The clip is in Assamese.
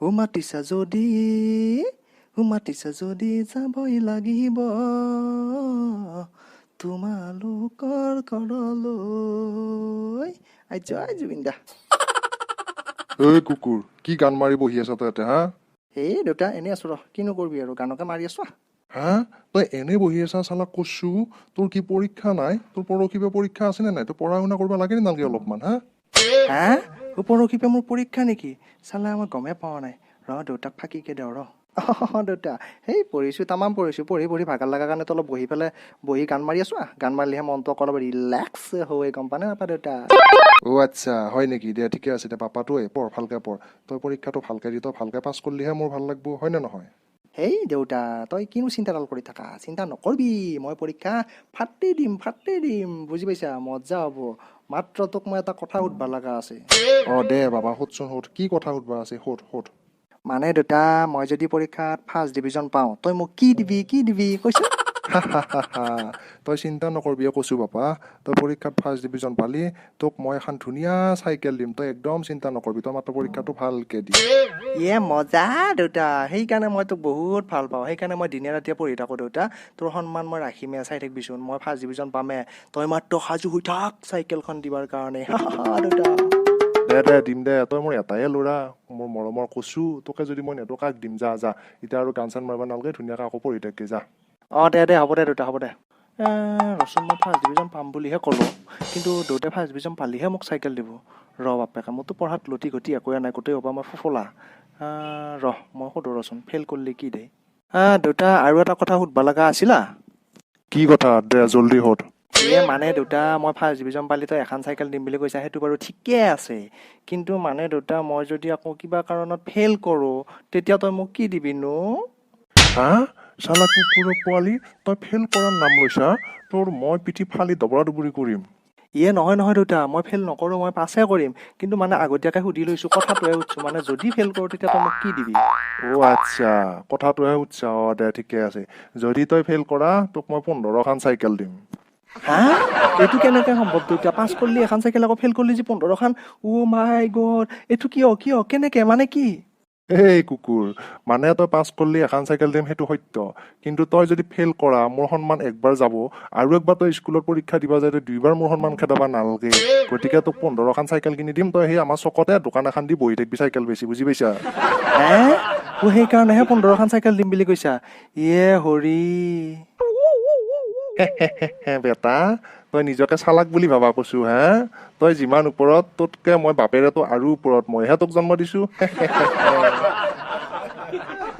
মাতিছা যদি যাবই লাগিব তোমালোকৰ ঘৰলৈ আই জয় জুবিন দা। এই কুকুৰ কি গান মাৰি বহি আছ তই ইয়াতে হা এই দেউতা এনেই আছো ৰ, কিনো কৰিবি আৰু গানকে মাৰি আছো। হা তই এনেই বহি আছা চালা কৈছো তোৰ কি পৰীক্ষা নাই তোৰ পৰহিবে পৰীক্ষা আছে নে নাই তই পঢ়া শুনা কৰিব লাগে নে নালাগে অলপমান হা হা পৰহিপে মোৰ পৰীক্ষা নেকি? চালা মই গমেই পোৱা নাই। ৰ দেউতাক ফাঁকিকে দেওঁ ৰ। দেউতা সেই পঢ়িছোঁ তামাম পঢ়িছোঁ, পঢ়ি ভাগৰ লগা কাৰণে অলপ বহি গান মাৰি আছো। গান মাৰিলেহে মনটো অলপ ৰিলেক্স হৈ গম পানে নাপা দেউতা? অ আচ্ছা হয় নেকি? দে ঠিকে আছে দে পাপাতো পঢ় ভালকে পঢ় তই পৰীক্ষাটো ভালকে দি তই ভালকে পাছ কৰিলেহে মোৰ ভাল লাগব হয় নে নহয়? হেই দেউতা তই কিনো চিন্তাডাল কৰি থাকা, চিন্তা নকৰবি। মই পৰীক্ষা ফাটি দিম বুজি পাইছা? মজা হ'ব। মাত্ৰ তোক মই এটা কথা সুধবা লগা আছে। অ দে বাবা সোধচোন সোধ কি কথা সুধবা আছে সোধ মানে দেউতা মই যদি পৰীক্ষাত ফাৰ্ষ্ট ডিভিজন পাওঁ তই মোক কি দিবি কৈছা? তই চিন্তা নকৰবি কৈছো বাপা তই পৰীক্ষাত ফাৰ্ষ্ট ডিভিজন পালি তোক মই এখন ধুনীয়া চাইকেল দিম তই একদম চিন্তা নকৰবি তই মাত্ৰ পৰীক্ষাটো ভালকে দি মজা দেউতা, সেইকাৰণে মই তোক বহুত ভাল পাওঁ। সেইকাৰণে মই দিনে ৰাতিয়ে পঢ়ি থাকো দেউতা। তোৰ সন্মান মই ৰাখিমে, চাই থাকিবিচোন। মই ফাৰ্ষ্ট ডিভিজন পামে, তই মাত্ৰ সাজু হৈ থাক চাইকেলখন দিবাৰ কাৰণে। দেউতা দে দিম দে তই মোৰ এটাই ল'ৰা মোৰ মৰমৰ কচু তোকে যদি মই নেদো কাক দিম যা এতিয়া আৰু গান চান মাৰিব নালাগে ধুনীয়াকে আকৌ পঢ়ি থাকি যা দে হ'ব দে দেউতা হ'ব দে। ৰচোন মই ফাৰ্ষ্ট ডিভিজন পাম বুলিহে ক'লো, কিন্তু দেউতাই ফাৰ্ষ্ট ডিভিজন পালিহে মোক চাইকেল দিব। ৰ বাপেকে মোৰতো পঢ়াত লটি ঘটি একোৱে নাই, গোটেই হ'বা মই ফফলা। মই সোধো ৰচোন ফেইল কৰিলে কি দে? দেউতা আৰু এটা কথা সুধবা লগা আছিলা। কি কথা দে জল্দি সোধ মানে দেউতা মই ফাৰ্ষ্ট ডিভিজন পালি তই এখন চাইকেল দিম বুলি কৈছা, সেইটো বাৰু ঠিকে আছে। কিন্তু মানে দেউতা মই যদি আকৌ কিবা কাৰণত ফেইল কৰোঁ তেতিয়া তই মোক কি দিবিনো? হা চালা কুকুৰৰ পোৱালি তই ফেইল কৰাৰ নাম লৈছা তোৰ মই পিঠি ফালি দবৰা দবৰি কৰিম। নহয় দেউতা, মই ফেইল নকৰোঁ, মই পাছে কৰিম। কিন্তু মানে আগতীয়াকৈ সুধি লৈছোঁ, কথাটোহে সুধছোঁ। মানে যদি ফেইল কৰোঁ তেতিয়া তই মোক কি দিবি? অ আচ্ছা কথাটোহে সুধছা অ দে ঠিকে আছে যদি তই ফেইল কৰা তোক মই 15খন চাইকেল দিম। হা এইটো কেনেকে সম্ভৱ দেউতা? পাছ কৰিলি এখন চাইকেল আকৌ ফেইল কৰিলি যে 15খন? মাই গড, এইটো কিয় কেনেকে মানে কি? এই কুকুৰ মানে তই পাছ কৰিলি এখন চাইকেল দিম সেইটো সত্য, কিন্তু তই যদি ফেইল কৰা মোৰ সন্মান একবাৰ যাব আৰু একবাৰ তই স্কুলত পৰীক্ষা দিবা যায় তই 2বাৰ মোৰ সন্মান খেদাবা নালাগে। গতিকে তোক 15খন চাইকেল কিনি দিম তই সেই আমাৰ চকতে দোকান এখন দি বহি থাকিবি চাইকেল বেছি বুজি পাইছা? সেইকাৰণেহে 15খন চাইকেল দিম বুলি কৈছা? হৰি বেটা তই নিজকে চালাক বুলি ভাবা কৈছো হা তই যিমান ওপৰত তোতকে মই বাপেৰেতো আৰু ওপৰত মইহে তোক জন্ম দিছো।